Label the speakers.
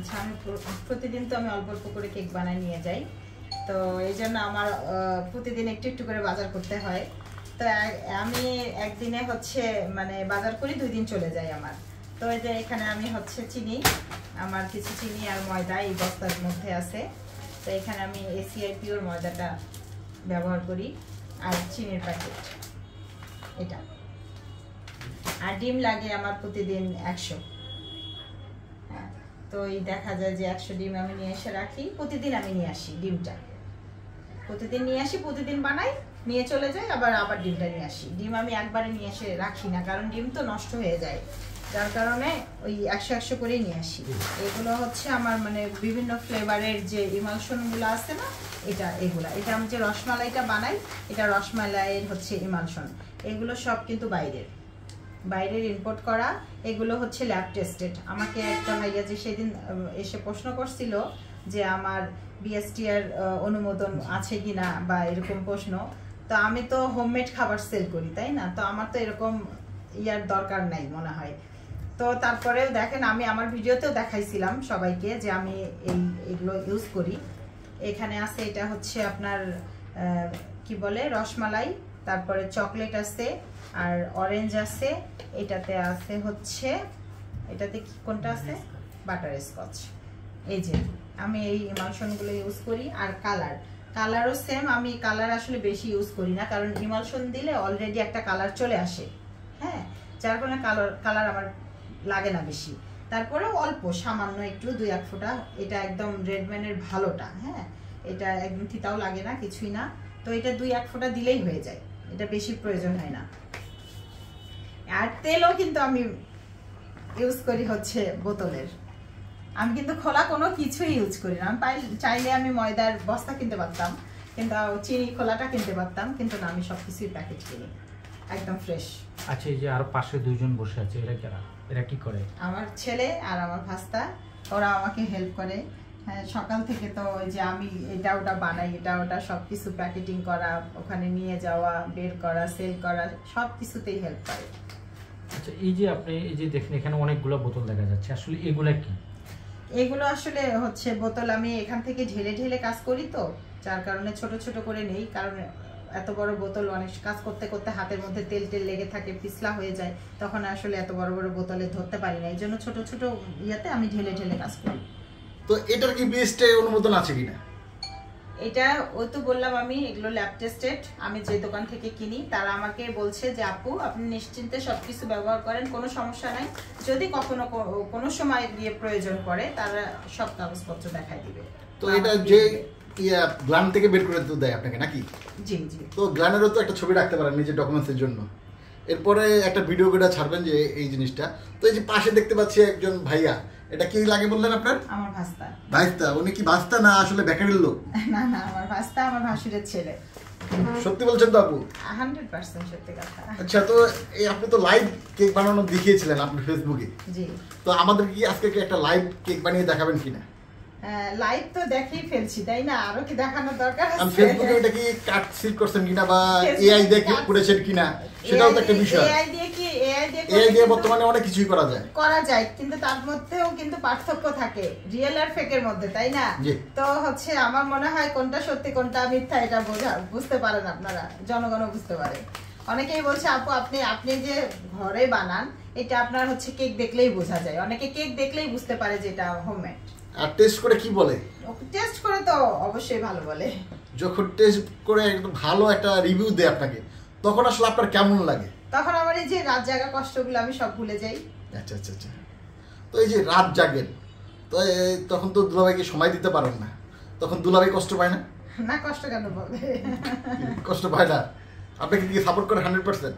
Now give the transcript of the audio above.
Speaker 1: আচ্ছা, আমি প্রতিদিন তো আমি অল্প অল্প করে কেক বানাই নিয়ে যাই, তো এই জন্য আমার প্রতিদিন একটু একটু করে বাজার করতে হয়। তো আমি একদিনে হচ্ছে মানে বাজার করি, 2 দিন চলে যায় আমার। তো এই যে এখানে আমি হচ্ছে চিনি, আমার কিছু চিনি আর ময়দা এই বস্তার মধ্যে আছে। তো এখানে আমি এসিআই পিওর ময়দাটা ব্যবহার করি, আর চিনির প্যাকেট এটা, আর ডিম লাগে আমার প্রতিদিন 100। তো এই দেখা যায় যে 100 ডিম আমি নিয়ে এসে রাখি, প্রতিদিন আমি নিয়ে আসি ডিমটা, প্রতিদিন নিয়ে আসি, প্রতিদিন বানাই, নিয়ে চলে যাই, আবার ডিমটা নিয়ে আসি। ডিম আমি একবারে নিয়ে এসে রাখি না, কারণ ডিম তো নষ্ট হয়ে যায়, যার কারণে ওই 100 করেই নিয়ে আসি। এগুলো হচ্ছে আমার মানে বিভিন্ন ফ্লেভারের যে ইমালশনগুলো আছে না, এটা আমি যে রসমালাইটা বানাই, এটা রসমালাইয়ের হচ্ছে ইমালশন। এগুলো সব কিন্তু বাইরের ইম্পোর্ট করা, এগুলো হচ্ছে ল্যাব টেস্টেড। আমাকে একটা ভাইয়া যে সেদিন এসে প্রশ্ন করছিল যে আমার বিএসটিআর অনুমোদন আছে কিনা বা এরকম প্রশ্ন, তো আমি তো হোমমেড খাবার সেল করি, তাই না? তো আমার তো এরকম ইয়ার দরকার নাই মনে হয়। তো তারপরেও দেখেন, আমি আমার ভিডিওতেও দেখাইছিলাম সবাইকে যে আমি এগুলো ইউজ করি। এখানে আছে, এটা হচ্ছে আপনার কি বলে রসমালাই, তারপরে চকলেট আছে, আর অরেঞ্জ আছে, এটাতে আছে হচ্ছে, এটাতে কি কোনটা আছে, বাটার স্কচ। এই যে আমি এই ইমালশনগুলো ইউজ করি। আর কালারও সেম, আমি কালার আসলে বেশি ইউজ করি না, কারণ ইমালশন দিলে অলরেডি একটা কালার চলে আসে, হ্যাঁ, যার কারণে কালার আমার লাগে না বেশি। তারপরেও অল্প সামান্য একটু 2-1 ফোঁটা, এটা একদম রেডম্যানের ভালোটা, হ্যাঁ, এটা একদম তিতাও লাগে না, কিছুই না। তো এটা 2-1 ফোঁটা দিলেই হয়ে যায়, এটা বেশি প্রয়োজন হয় না। আর তেলও কিন্তু আমি ইউজ করি হচ্ছে বোতলের, আমি কিন্তু খোলা কোনো কিছুই ইউজ করি না। আমি চাইলে আমি ময়দার বস্তা কিনতে পারতাম, কিন্তু চিনি খোলাটা কিনতে পারতাম, কিন্তু না, আমি সবকিছুই প্যাকেট কিনি, একদম ফ্রেশ।
Speaker 2: আচ্ছা, এই যে আর পাশে 2 জন বসে আছে, এরা কি করে?
Speaker 1: আমার ছেলে আর আমার ভাস্তা, ওরা আমাকে হেল্প করে। হ্যাঁ, সকাল থেকে তো ওই যে আমি এটা ওটা বানাই, এটা ওটা সবকিছু প্যাকেটিং করা, ওখানে নিয়ে যাওয়া, বের করা, সেল করা, সব কিছুতেই হেল্প করে।
Speaker 2: আচ্ছা, এই যে আপনি এই যে দেখেন এখানে অনেকগুলো বোতল দেখা যাচ্ছে, আসলে এগুলা কি?
Speaker 1: এগুলো আসলে হচ্ছে বোতল, আমি এখান থেকে ঢেলে ঢেলে কাজ করি, তো যার কারণে ছোট ছোট করে নেই, কারণ এত বড় বোতল অনেক কাজ করতে করতে হাতের মধ্যে তেল লেগে থাকে, পিছলা হয়ে যায়, তখন আসলে এত বড় বড় বোতলে ধরতে পারি না, এই জন্য ছোট ছোট ইয়াতে আমি ঢেলে ঢেলে কাজ করি।
Speaker 3: তো এটার কি বিএসটি অনুমোদন আছে কিনা?
Speaker 1: এটা ওই তো বললাম আমি, এগুলো ল্যাব টেস্টেড। আমি যে দোকান থেকে কিনি তারা আমাকে বলছে যে আপু আপনি নিশ্চিন্তে সবকিছু ব্যবহার করেন, কোনো সমস্যা নাই, যদি কখনো কোনো সময় গিয়ে প্রয়োজন পড়ে তারা সব কাগজপত্র দেখাই দিবে।
Speaker 3: তো এটা যে গ্লান থেকে বের করে তো দেয় আপনাকে নাকি?
Speaker 1: জি জি।
Speaker 3: তো গ্লানেরও তো একটা ছবি রাখতে পারেন নিজের ডকুমেন্টসের জন্য, এরপরে একটা ভিডিও করে ছাড়বেন যে এই জিনিসটা। তো এই যে পাশে দেখতে পাচ্ছি একজন ভাইয়া, এটা কি লাগে বললেন আপনার?
Speaker 1: আমার ভাস্তা।
Speaker 3: ভাস্তা? উনি কি ভাস্তা না আসলে বেকারির লোক?
Speaker 1: না না, আমার ভাস্তা, আমার ভাসুরের ছেলে।
Speaker 3: সত্যি বলছেন তো আপু?
Speaker 1: 100% সত্যি কথা।
Speaker 3: আচ্ছা, তো এই আপনি তো লাইভ কেক বানানো দেখিয়েছিলেন আপনার ফেসবুকে,
Speaker 1: জি।
Speaker 3: তো আমাদের কি আজকে কি একটা লাইভ কেক বানিয়ে দেখাবেন কিনা?
Speaker 1: লাইভ তো দেখিয়ে ফেলছি, তাই না? আরো কি দেখানোর দরকার আছে?
Speaker 3: আমি ফেসবুকে এটা কি কাট সিল করছেন কিনা বা এআই দিয়ে কি করেছেন কিনা, সেটাও তো একটা বিষয়। এআই দিয়ে বর্তমানে অনেক কিছুই করা যায়,
Speaker 1: কিন্তু তার মধ্যেও কিন্তু পার্থক্য থাকে রিয়েল আর ফেকের মধ্যে, তাই না? তো হচ্ছে আমার মনে হয় কোনটা সত্যি কোনটা মিথ্যা এটা বুঝতে পারেন আপনারা, জনগণও বুঝতে পারে। অনেকেই বলছে আপু আপনি যে ঘরে বানান, এটা আপনার হচ্ছে কেক দেখলেই বোঝা যায়, অনেকে কেক দেখলেই বুঝতে পারে যে এটা হোমমেড।
Speaker 3: আর টেস্ট করে কি বলে?
Speaker 1: টেস্ট করে তো অবশ্যই ভালো বলে।
Speaker 3: যখন টেস্ট করে একদম ভালো একটা রিভিউ দেয় আপনাকে, তখন আসলে আপনার কেমন লাগে?
Speaker 1: তখন আমার এই যে রাত জাগা কষ্টগুলো আমি সব ভুলে যাই।
Speaker 3: আচ্ছা আচ্ছা আচ্ছা। তো এই যে রাত জাগেন, তো তখন তো দুলাভাইকে সময় দিতে পারেন না, তখন দুলাভাই কষ্ট পায় না?
Speaker 1: না, কষ্ট কেন পাবে?
Speaker 3: কষ্ট পায় না? আপনাকে কি সাপোর্ট করে 100%?